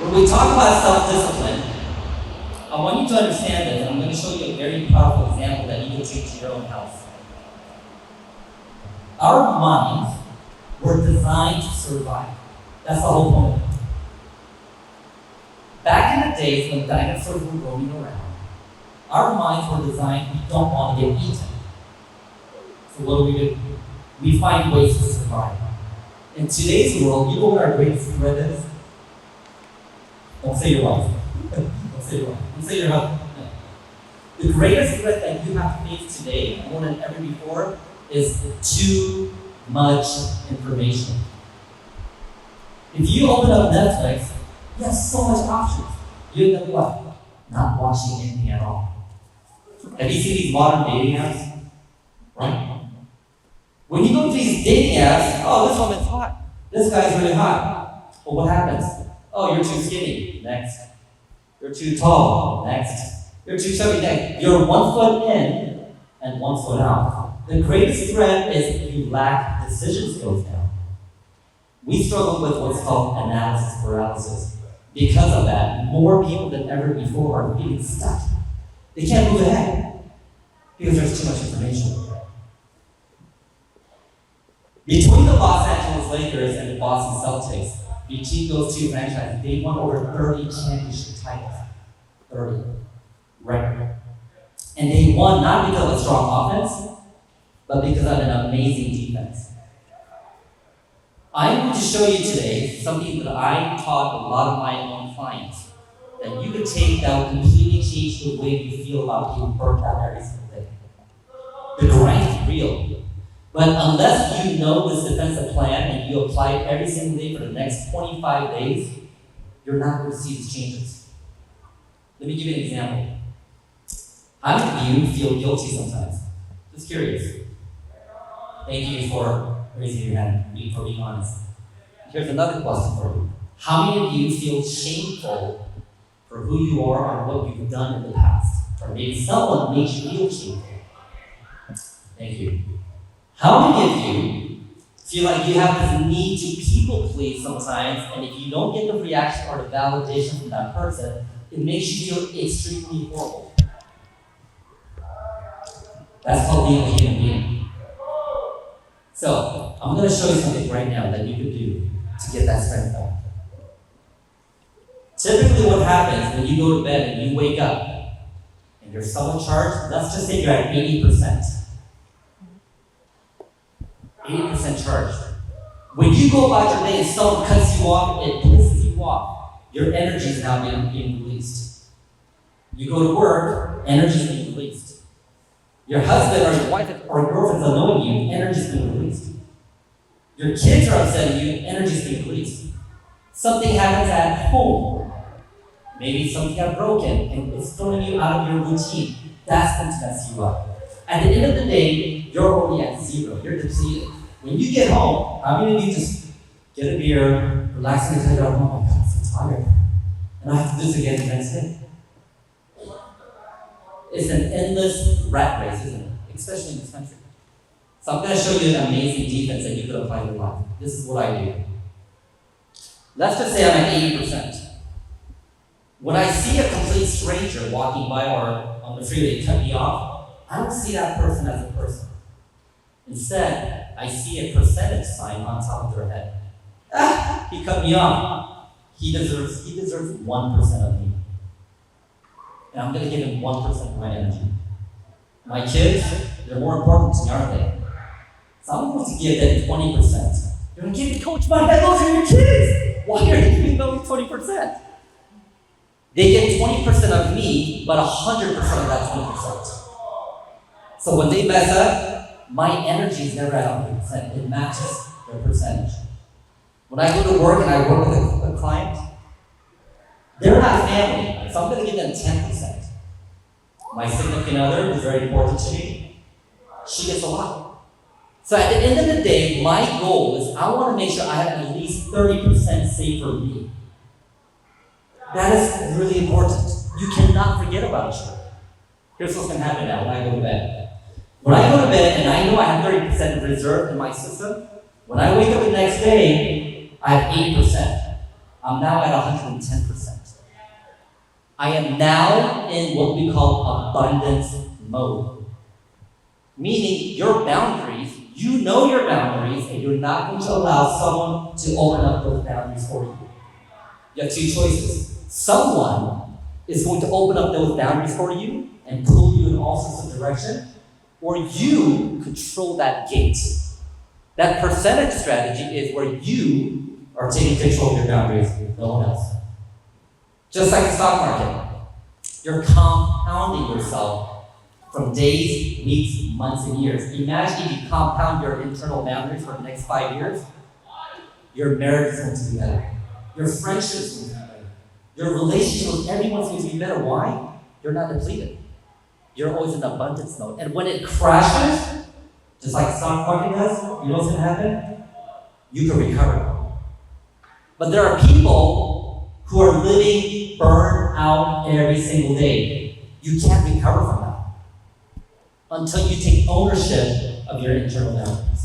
When we talk about self-discipline, I want you to understand this, and I'm going to show you a very powerful example that you can take to your own house. Our minds were designed to survive. That's the whole point. Back in the days when dinosaurs were roaming around, our minds were designed, we don't want to get eaten. So what do? We find ways to survive. In today's world, you know what our greatest threat is? Don't say your wife. Don't say your wife. Don't say your husband. No. The greatest threat that you have faced today, more than ever before, is too much information. If you open up Netflix, you have so much options. You end up what? Not watching anything at all. Have you seen these modern dating apps? Right? When you go to these dating apps, oh, this woman's hot. This guy's really hot. Well, what happens? Oh, you're too skinny. Next. You're too tall. Next. You're too chubby. Next. You're 1 foot in and 1 foot out. The greatest threat is you lack decision skills now. We struggle with what's called analysis paralysis. Because of that, more people than ever before are feeling stuck. They can't move ahead because there's too much information. Between the Los Angeles Lakers and the Boston Celtics, between those two franchises, they won over 30 championship titles. 30. Right. And they won not because of a strong offense, but because of an amazing defense. I'm going to show you today something that I taught a lot of my own clients that you can take that will completely change the way you feel about being burnt out every single day. The grind is real. But unless you know this defensive plan and you apply it every single day for the next 25 days, you're not going to see these changes. Let me give you an example. How many of you feel guilty sometimes? Just curious. Thank you for raising your hand, for being honest. Here's another question for you. How many of you feel shameful for who you are or what you've done in the past? Or maybe someone made you feel shameful. Thank you. How many of you feel like you have this need to people please sometimes, and if you don't get the reaction or the validation from that person, it makes you feel extremely horrible? That's called being a human being. So, I'm going to show you something right now that you can do to get that strength back. Typically what happens when you go to bed and you wake up and you're somewhat charged, let's just say you're at 80%. 80% charged. When you go about your day and someone cuts you off, it pisses you off, your energy is now being released. You go to work, energy is being released. Your husband or your wife or your girlfriend's annoying you, energy is being released. Your kids are upsetting you, energy is being released. Something happens at home. Maybe something got broken and it's throwing you out of your routine. That's going to mess you up. At the end of the day, you're already at zero. You're depleted. When you get home, how many of you just get a beer, relax and say, oh my God, I'm so tired. And I have to do this again the next day. It's an endless rat race, isn't it? Especially in this country. So I'm going to show you an amazing defense that you could apply to your life. This is what I do. Let's just say I'm at 80%. When I see a complete stranger walking by or on the freeway cut me off, I don't see that person as a person. Instead, I see a percentage sign on top of their head. Ah, he cut me off. He deserves 1% of me. And I'm going to give him 1% of my energy. My kids, they're more important to me, aren't they? So I'm going to give them 20%. You're going to give me, Coach Mike, those are your kids. Why are you giving them 20%? They get 20% of me, but 100% of that 20%. So when they mess up, my energy is never at 100%. It matches their percentage. When I go to work and I work with a client, they're not family, so I'm going to give them 10%. My significant other is very important to me. She gets a lot. So at the end of the day, my goal is I want to make sure I have at least 30% saved for me. That is really important. You cannot forget about you. Here's what's going to happen now when I go to bed. When I go to bed and I know I have 30% of reserve in my system, when I wake up the next day, I have 80%. I'm now at 110%. I am now in what we call abundance mode. Meaning your boundaries, you know your boundaries, and you're not going to allow someone to open up those boundaries for you. You have two choices. Someone is going to open up those boundaries for you and pull you in all sorts of directions, or you control that gate. That percentage strategy is where you are taking control of your boundaries, no one else. Just like the stock market, you're compounding yourself from days, weeks, months, and years. Imagine if you compound your internal boundaries for the next 5 years, your marriage is going to be better. Your friendship is going to be better. Your relationship with everyone's going to be better. Why? You're not depleted. You're always in abundance mode. And when it crashes, just like the stock market does, you know what's going to happen? You can recover. But there are people who are living burned out every single day. You can't recover from that until you take ownership of your internal boundaries.